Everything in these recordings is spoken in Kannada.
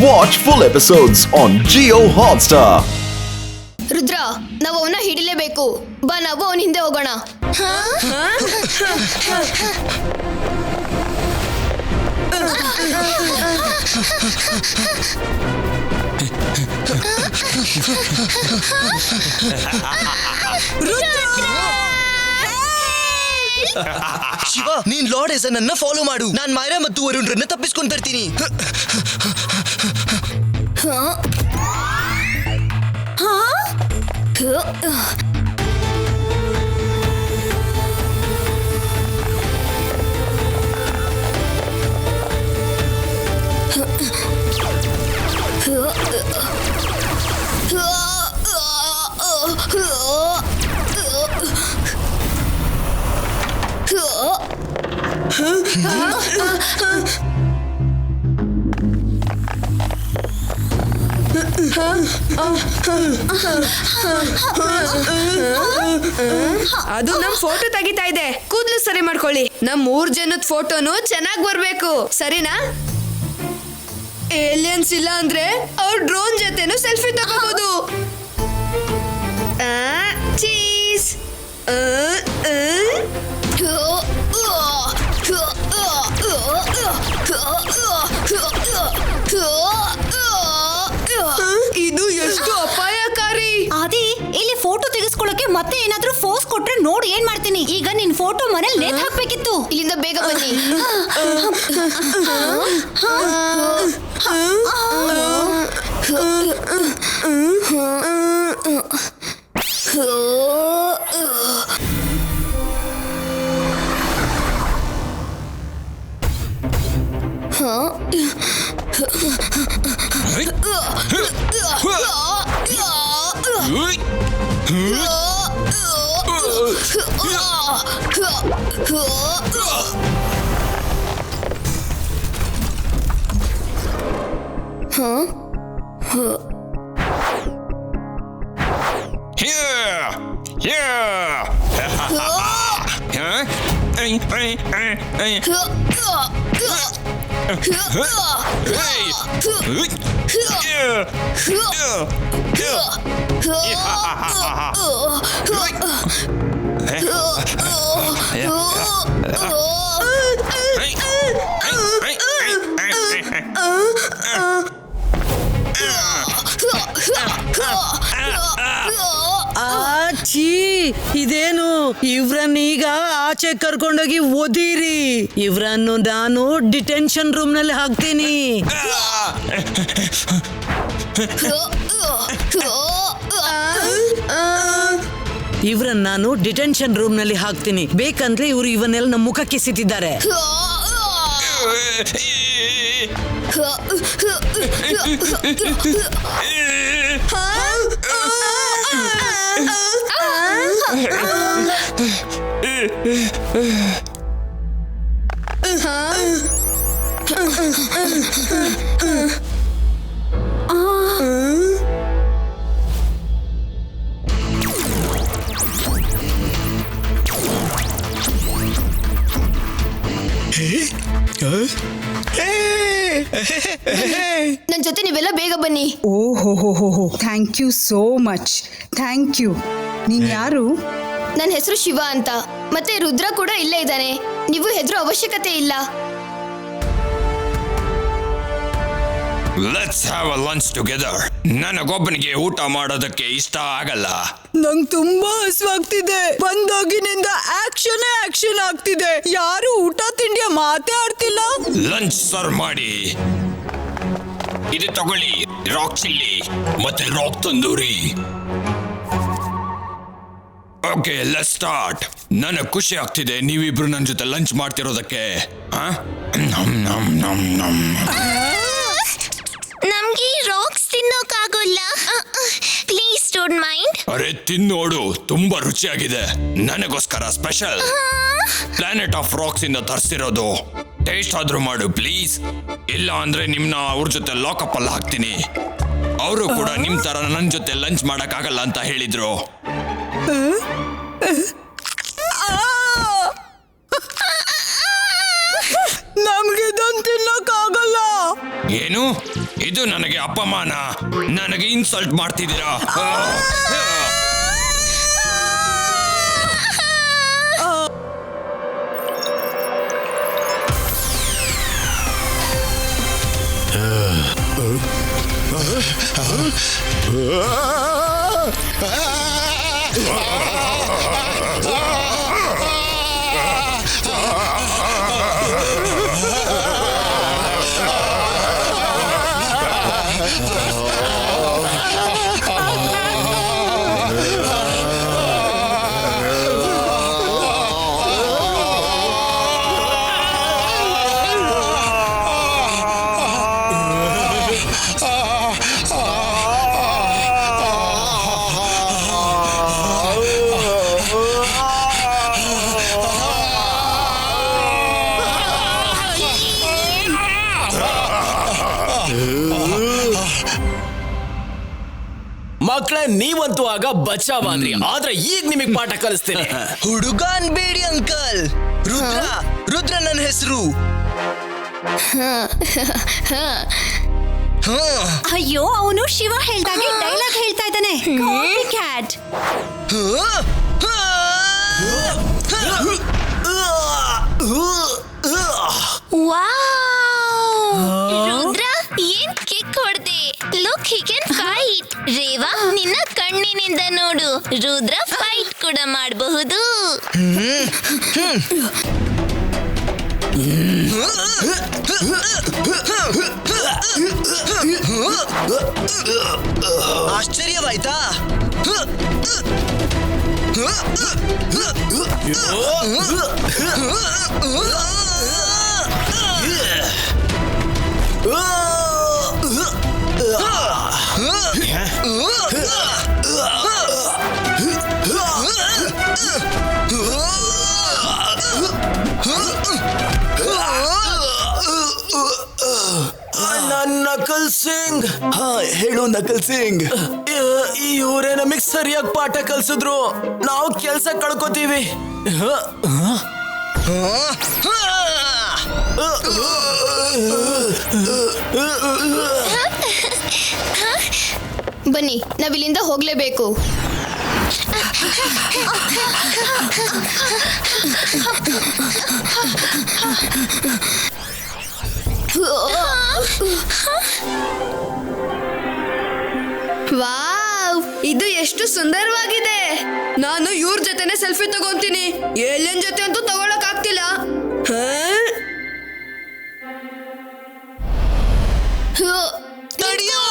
Watch full episodes on Jio Hotstar. Rudra, ನಾವು ಅವನ ಹಿಡಿಲೇಬೇಕು. ಬಾ, ನಾವು ಅವನ ಹಿಂದೆ ಹೋಗೋಣ. ಶಿವ, ನೀನ್ ಲಾರ್ಡ್ ಹೆಸನ್ ಅನ್ನ ಫಾಲೋ ಮಾಡು. ನಾನ್ ಮೈರಾ ಮತ್ತು ವರುಣ್ರನ್ನ ತಪ್ಪಿಸ್ಕೊಂಡ್ ಬರ್ತೀನಿ. ಅದು ನಮ್ ಫೋಟೋ ತೆಗಿತಾ ಇದೆ. ಕೂದಲು ಸರಿ ಮಾಡ್ಕೊಳ್ಳಿ. ನಮ್ 3 ಜನದ ಫೋಟೋನು ಚೆನ್ನಾಗಿ ಬರ್ಬೇಕು, ಸರಿನಾ? ಏಲಿಯನ್ಸ್ ಇಲ್ಲ ಅಂದ್ರೆ ಅವ್ರ ಡ್ರೋನ್ ಜೊತೆನು ಸೆಲ್ಫಿ ತಗೋಬಹುದು. ಚೀಸ್. ಇದು ಎಷ್ಟು ಅಪಾಯಕಾರಿ. ಆದಿ, ಇಲ್ಲಿ ಫೋಟೋ ತೆಗೆಸ್ಕೊಳ್ಳೋಕೆ ಮತ್ತೆ ಏನಾದ್ರೂ ಫೋರ್ಸ್ ಕೊಟ್ರೆ ನೋಡು ಏನ್ ಮಾಡ್ತೀನಿ. ಈಗ ನಿನ್ ಫೋಟೋ ಮನೇಲಿ ನೇತ್ ಹಾಕ್ಬೇಕಿತ್ತು. ಇಲ್ಲಿಂದ ಬೇಗ ಬನ್ನಿ. ಇದೇನು? ಇವ್ರನ್ನೀಗ ಆಚೆ ಕರ್ಕೊಂಡೋಗಿ ಓದಿರಿ. ಇವ್ರನ್ನು ನಾನು ಡಿಟೆನ್ಷನ್ ರೂಮ್ ನಲ್ಲಿ ಹಾಕ್ತೀನಿ. ಇವ್ರನ್ನ ನಾನು ಡಿಟೆನ್ಷನ್ ರೂಮ್ ನಲ್ಲಿ ಹಾಕ್ತೀನಿ. ಬೇಕಂದ್ರೆ ಇವ್ರು ಇವನ್ನೆಲ್ಲ ನಮ್ಮ ಮುಖಕ್ಕೆ ಸಿಟ್ಟಿದ್ದಾರೆ. ನನ್ ಜೊತೆ ನೀವೆಲ್ಲ ಬೇಗ ಬನ್ನಿ. ಓಹೋ, thank you so much. Thank you. ನೀನ್ ಯಾರು? ನನ್ನ ಹೆಸರು ಶಿವ ಅಂತ. ಮತ್ತೆ ರುದ್ರ ಕೂಡ ಇಲ್ಲೇ ಇದ್ದಾನೆ. ನೀವು ಹೆದರೋ ಅವಶ್ಯಕತೆ ಇಲ್ಲ. Let's have a lunch together. ನನಗೊಬ್ಬನಿಗೆ ಊಟ ಮಾಡೋದಕ್ಕೆ ಇಷ್ಟ ಆಗಲ್ಲ. ನಂಗೆ ತುಂಬಾ ಹಸುವಾಗ್ತಿದೆ. ಬಂದಾಗಿನಿಂದ ಆಕ್ಷನ್ ಆಗ್ತಿದೆ. ಯಾರು ಊಟ ತಿಂಡಿಯ ಮಾತೇ ಆಡ್ತಿಲ್ಲ. ಲಂಚ್ ಸರ್ವ್ ಮಾಡಿ. ಇದು ತಗೊಳ್ಳಿ, ರಾಕ್ ಚಿಲ್ಲಿ ಮತ್ತೆ rock tandoori. Okay, let's start. ನನಗೆ ಖುಷಿ ಆಗ್ತಿದೆ ನೀವಿಬ್ರು ನನ್ನ ಜೊತೆ ಲಂಚ್ ಮಾಡ್ತಿರೋದಕ್ಕೆ. ನಮ್ಗೆ ರಾಕ್ಸ್ ತಿನ್ನೋಕ್ಕಾಗೋಲ್ಲ. Please don't mind. ಅರೆ, ತಿನ್ನೋಡು, ತುಂಬಾ ರುಚಿಯಾಗಿದೆ. ನನಗೋಸ್ಕರ ಸ್ಪೆಷಲ್ ಪ್ಲಾನೆಟ್ ಆಫ್ ರಾಕ್ಸ್ ಇಂದ ತರಿಸಿರೋದು. ಟೇಸ್ಟ್ ಆದ್ರೂ ಮಾಡು ಪ್ಲೀಸ್. ಇಲ್ಲ ಅಂದ್ರೆ ನಿಮ್ನ ಅವ್ರ ಜೊತೆ ಲಾಕಪ್ ಅಲ್ಲಿ ಹಾಕ್ತೀನಿ. ಅವರು ಕೂಡ ನಿಮ್ ತರ ನನ್ನ ಜೊತೆ ಲಂಚ್ ಮಾಡಕ್ ಆಗಲ್ಲ ಅಂತ ಹೇಳಿದ್ರು. ನಮ್ಗೆ ಇದೊಂದು ತಿನ್ನಕ್ಕಾಗಲ್ಲ. ಏನು ಇದು ನನಗೆ ಅಪಮಾನ, ನನಗೆ ಇನ್ಸಲ್ಟ್ ಮಾಡ್ತಿದ್ದೀರಾ? ಮಕ್ಕಳೇ, ನೀವಂತೂ ಆಗ ಬಚಾವಾದ್ರಿ, ಆದ್ರೆ ಈಗ ನಿಮಗೆ ಪಾಠ ಕಲಿಸ್ತೇನೆ. ಹುಡುಗ ಅನ್ಬೇಡಿ ಅಂಕಲ್. ರುದ್ರ ನನ್ನ ಹೆಸರು. ಅಯ್ಯೋ, ಅವನು ಶಿವ ಹೇಳ್ದಾಗೆ ಡೈಲಾಗ್ ಹೇಳ್ತಾ ಇದ್ದಾನೆ. ಕ್ಯಾಟ್. ರುದ್ರ, ಏನ್ ಕಿಕ್ ಹೊಡ್ದೆ? Look, he can fight. Reva, ನಿನ್ನ ಕಣ್ಣಿನಿಂದ ನೋಡು, ರುದ್ರ ಫೈಟ್ ಕೂಡ ಮಾಡಬಹುದು. ಆಶ್ಚರ್ಯವಾಯ್ತಾ? ನಕಲ್ ಸಿಂಗ್. ಹೇಳು ನಕಲ್ ಸಿಂಗ್. ಇವರೇ ನಮಗ್ ಸರಿಯಾಗಿ ಪಾಠ ಕಲ್ಸಿದ್ರು, ನಾವು ಕೆಲ್ಸ ಕಳ್ಕೊತೀವಿ. ಬನ್ನಿ, ನಾವಿಲ್ಲಿಂದ ಹೋಗ್ಲೇಬೇಕು. ವಾವ್, ಇದು ಎಷ್ಟು ಸುಂದರವಾಗಿದೆ. ನಾನು ಇವ್ರ ಜೊತೆನೆ ಸೆಲ್ಫಿ ತಗೊಂತೀನಿ. ಏಲಿಯನ್ ಜೊತೆ ಅಂತೂ ತಗೊಳಕ್ ಆಗ್ತಿಲ್ಲ. ತಡಿಯೋ!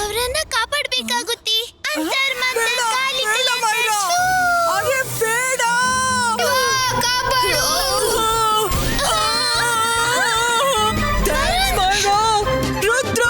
ಅವರನ್ನ ಕಾಪಾಡಬೇಕಾಗುತ್ತೆ. ಅಂತರ್ಮಂತ್ರ ಹಾಗೆ ಬೇಡ. ರುದ್ರ,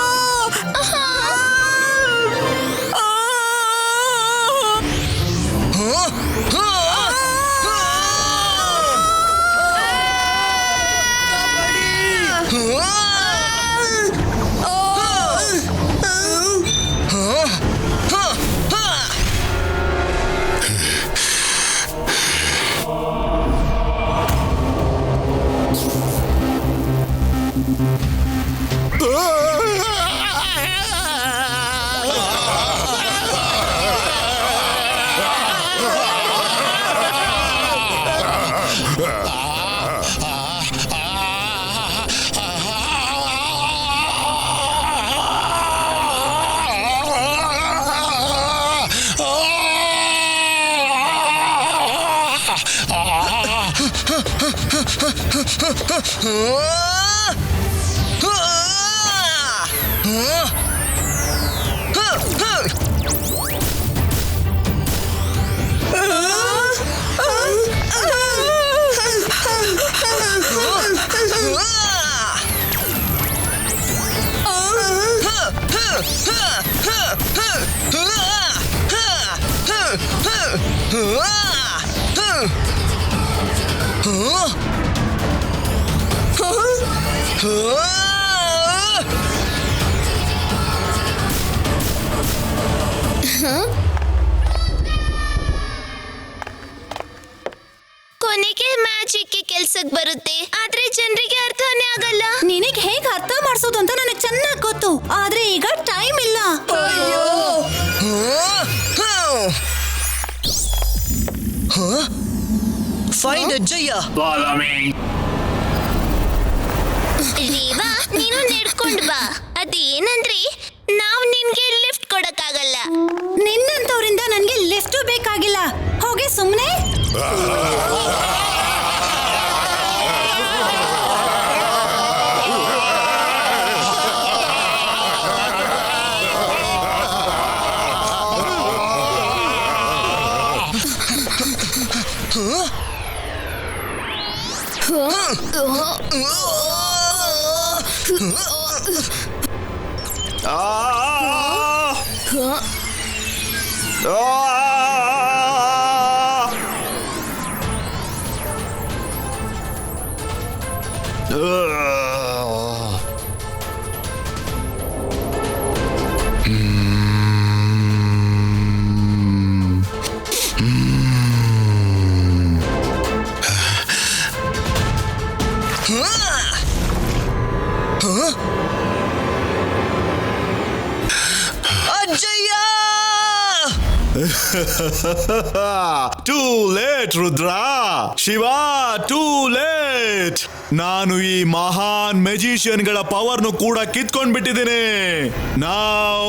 ಉಪಯೋಗಿಸಕ್ ಬರುತ್ತೆ, ಆದ್ರೆ ಜನರಿಗೆ ಅರ್ಥನೇ ಆಗಲ್ಲ. ನಿನಗ್ ಹೇಗ್ ಅರ್ಥ ಮಾಡ್ಸೋದು ಅಂತ ನನಗ್ ಚೆನ್ನಾಗ್ ಗೊತ್ತು, ಆದ್ರೆ ಈಗ ಟೈಮ್ ಇಲ್ಲ. ಫೈಂಡ್ ಅಜ್ಜಯ್ಯ. ರೇವಾ, ನೀನು ನಡ್ಕೊಂಡ್ ಬಾ. ಅದೇನಂದ್ರೆ ನಾವ್ ನಿನ್ಗೆ ಲಿಫ್ಟ್ ಕೊಡಕ್ಕಾಗಲ್ಲ. ನಿನ್ನಂತವ್ರಿಂದ ನನ್ಗೆ ಲಿಫ್ಟ್ ಬೇಕಾಗಿಲ್ಲ, ಹೋಗಿ ಸುಮ್ನೆ. Too late Rudra, Shiva, too late. ನಾನು ಈ ಮಹಾನ್ ಮೆಜಿಷಿಯನ್ ಗಳ ಪವರ್ನು ಕೂಡ ಕಿತ್ಕೊಂಡ್ ಬಿಟ್ಟಿದ್ದೀನಿ. Now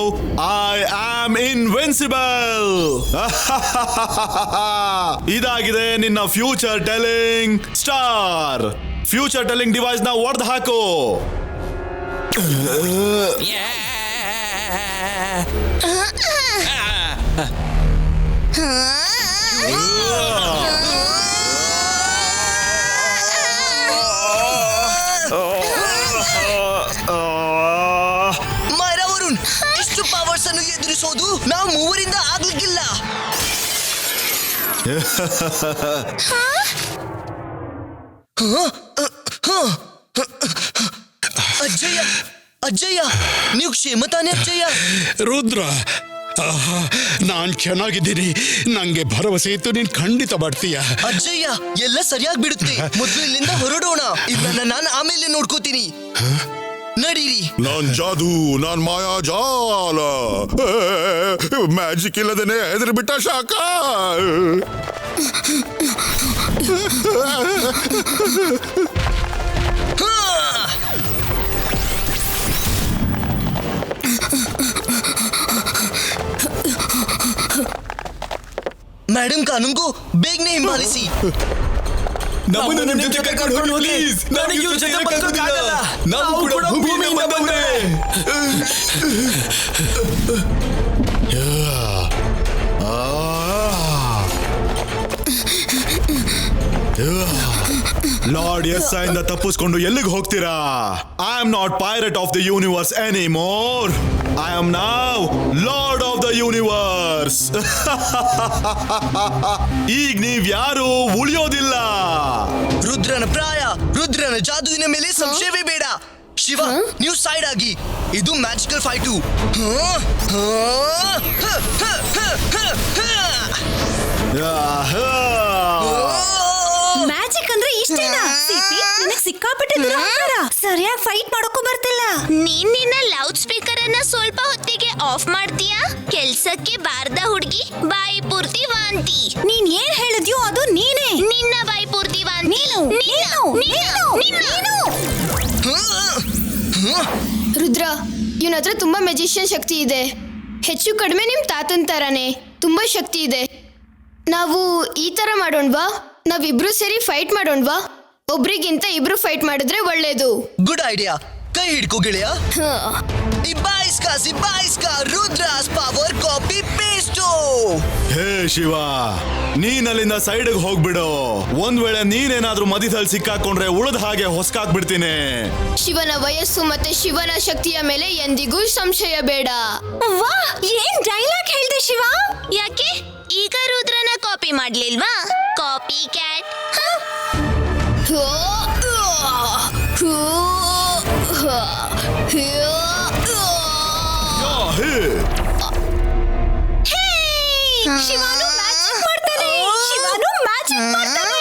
I am invincible. ಇದಾಗಿದೆ ನಿನ್ನ future telling star. Future telling device ನ ಒಡೆದು ಹಾಕು. ಮೈರಾ ವರುಣ್, ಇಷ್ಟು ಪವರ್ಸ್ ಅನ್ನು ಎದುರಿಸೋದು ನಾವು ಮೂವರಿಂದ ಆಗ್ಲಿಕ್ಕಿಲ್ಲ. ಅಜ್ಜಯ್ಯ, ಅಜ್ಜಯ್ಯ, ನೀವು ಕ್ಷೇಮ ತಾನೆ ಅಜ್ಜಯ್ಯ? ರುದ್ರ, ನಾನ್ ಚೆನ್ನಾಗಿದ್ದೀನಿ. ನಂಗೆ ಭರವಸೆ ಇತ್ತು, ನೀನ್ ಖಂಡಿತ ಬರ್ತೀಯ. ಅಜ್ಜಯ್ಯ, ಎಲ್ಲ ಸರಿಯಾಗಿ ಬಿಡುತ್ತೆ. ಮೊದಲು ಇಲ್ಲಿಂದ ಹೊರಡೋಣ. ಇದನ್ನ ನಾನು ಆಮೇಲೆ ನೋಡ್ಕೋತೀನಿ. ನಡೀರಿ. ನಾನ್ ಜಾದೂ, ನಾನ್ ಮಾಯಾ ಜಾಲ, ಮ್ಯಾಜಿಕ್ ಇಲ್ಲದೇನೆ ಹೆದರಿ ಬಿಟ್ಟ ಶಾಕ. ಮೇಡಮ್ ಕಾನೂನ್ಗೂ ಬೇಗನೆ ಹಿಂಬಾಲಿಸಿ. ನಮ್ಮನ್ನು ನಿಮ್ ಜೊತೆ ಕರ್ಕೊಂಡು ಹೋಗಿ. ನನಗೆ ಇವ್ರ ಜೊತೆ ಬದುಕೋಕ್ಕಾಗಲ್ಲ. ನಾವು ಕೂಡ ಭೂಮಿಯಿಂದ ಬಂದವ್ರೆ. ಲಾರ್ಡ್ ಎಸ್ ಇಂದ ತಪ್ಪಿಸ್ಕೊಂಡು ಎಲ್ಲಿಗೆ ಹೋಗ್ತೀರಾ? I am not pirate of the universe anymore. I am now lord of the universe. ಈಗ ನೀವ್ ಯಾರು ಉಳಿಯೋದಿಲ್ಲ. ರುದ್ರನ ಪ್ರಾಯ, ರುದ್ರನ ಜಾದುವಿನ ಮೇಲೆ ಸಂಶಯವೇ ಬೇಡ. ಶಿವ, ನೀವು ಸೈಡ್ ಆಗಿ. ಇದು ಮ್ಯಾಜಿಕಲ್ ಫೈಟು. ಮ್ಯಾಜಿಕ್ ಅಂದ್ರೆ ಇಷ್ಟೇನಾ? ನನಗ್ ಸಿಕ್ಕಾಪಟ್ಟೆ ದುರಹಂಕಾರ. ಸರಿಯಾಗಿ ಫೈಟ್ ಮಾಡೋಕ್ಕೂ ಬರ್ತಿಲ್ಲ. ನೀನ್ ನಿನ್ನ ಲೌಡ್ ಸ್ಪೀಕರ್ ಅನ್ನ ಸ್ವಲ್ಪ ಹೊತ್ತಿಗೆ ಆಫ್ ಮಾಡ್ತೀಯಾ? ಕೆಲ್ಸಕ್ಕೆ ಬಾರ್ದ ಹುಡ್ಗಿ, ಬಾಯಿ ಪೂರ್ತಿ ವಾಂತಿ. ನೀನ್ ಏನ್ ಹೇಳಿದ್ಯೋ ಅದು ನೀನೇ. ನಿನ್ನ ಬಾಯಿ ಪೂರ್ತಿ ವಾಂತಿ. ರುದ್ರ, ಇವನ ಹತ್ರ ತುಂಬಾ ಮೆಜಿಷಿಯನ್ ಶಕ್ತಿ ಇದೆ. ಹೆಚ್ಚು ಕಡಿಮೆ ನಿಮ್ ತಾತನ್ ತರಾನೇ ತುಂಬಾ ಶಕ್ತಿ ಇದೆ. ನಾವು ಈ ತರ ಮಾಡೋಣವಾ? ನಾವಿಬ್ರು ಸೇರಿ ಫೈಟ್ ಮಾಡೋಣವಾ? ಒಬ್ರಿಗಿಂತ ಇಬ್ರು ಫೈಟ್ ಮಾಡಿದ್ರೆ ಒಳ್ಳೇದು. Good idea. ಕೈ ಹಿಡ್ಕೋ ಗೆಳೆಯ. ಸಿಬಾಯಿಸ್ಕಾ ರುದ್ರಾಸ್ ಪವರ್ ಕಾಪಿ ಪೇಸ್ಟು. ಹೇ ಶಿವ, ನೀನ್ ಅಲ್ಲಿಂದ ಸೈಡ್ಗೆ ಹೋಗ್ಬಿಡು. ಒಂದ್ ವೇಳೆ ನೀನೇನಾದ್ರೂ ಮಧ್ಯದಲ್ಲಿ ಸಿಕ್ಕಾಕೊಂಡ್ರೆ ಉಳಿದ ಹಾಗೆ ಹೊಸ್ಕಾಕ್ಬಿಡ್ತೀನಿ. ಶಿವನ ವಯಸ್ಸು ಮತ್ತೆ ಶಿವನ ಶಕ್ತಿಯ ಮೇಲೆ ಎಂದಿಗೂ ಸಂಶಯ ಬೇಡ. ವಾ, ಏನ್ ಡೈಲಾಗ್ ಹೇಳ್ದೆ ಶಿವ? ಯಾಕೆ ಈಗ ರುದ್ರನ ಕಾಪಿ ಮಾಡ್ಲಿಲ್ವಾ? Copy cat. ಶಿವಾನು ಮ್ಯಾಜಿಕ್ ಮಾಡ್ತಾನೆ. ಶಿವಾನು ಮ್ಯಾಜಿಕ್ ಮಾಡ್ತಾನೆ.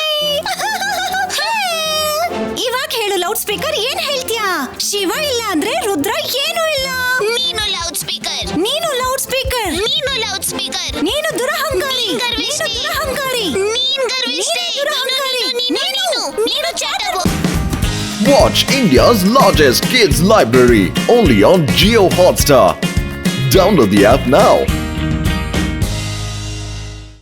ಲೌಡ್ ಸ್ಪೀಕರ್ ಏನ್ ಹೇಳ್ತೀಯಾ? ಶಿವ ಇಲ್ಲ ಅಂದ್ರೆ ರುದ್ರ ಏನೂ ಇಲ್ಲ. ನೀನು ಲೌಡ್ ಸ್ಪೀಕರ್, ನೀನು ಲೌಡ್ ಸ್ಪೀಕರ್, ನೀನು ಲೌಡ್ ಸ್ಪೀಕರ್, ನೀನು ದುರಹಂಕಾರಿ, ನೀನ್ ಗರ್ವಿಷ್ಠೆ, ನೀನು ದುರಹಂಕಾರಿ, ನೀನ್ ಗರ್ವಿಷ್ಠೆ, ನೀನು ದುರಹಂಕಾರಿ, ನೀನು ಚಾಟವು. Watch India's largest kids library only on Jio Hotstar. Download the app now.